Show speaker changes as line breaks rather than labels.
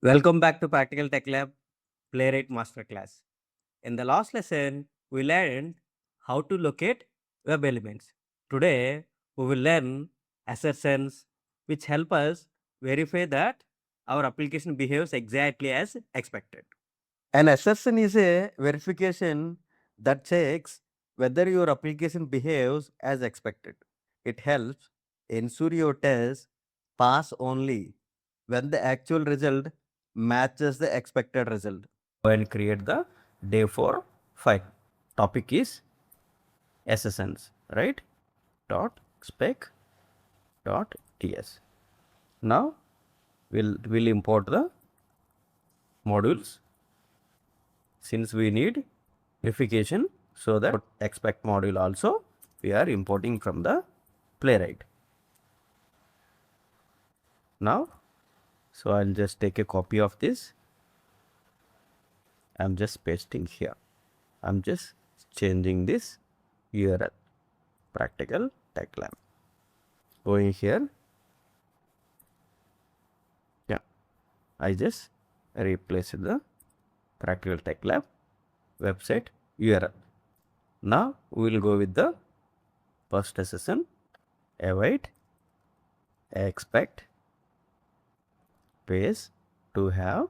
Welcome back to Practical Tech Lab Playwright Masterclass. In the last lesson, we learned how to locate web elements. Today, we will learn assertions which help us verify that our application behaves exactly as expected. An assertion is a verification that checks whether your application behaves as expected. It helps ensure your tests pass only when the actual result matches the expected result. Go and create the day 4 file. Topic is assertions, right? Dot spec dot ts. Now we'll import the modules since we need verification, so that expect module also we are importing from the Playwright. Now, so I'll just take a copy of this. I'm just pasting here. I'm just changing this URL, Practical Tech Lab. Going here, yeah, I just replaced the Practical Tech Lab website URL. Now we will go with the first assertion: await, expect, paste, to have,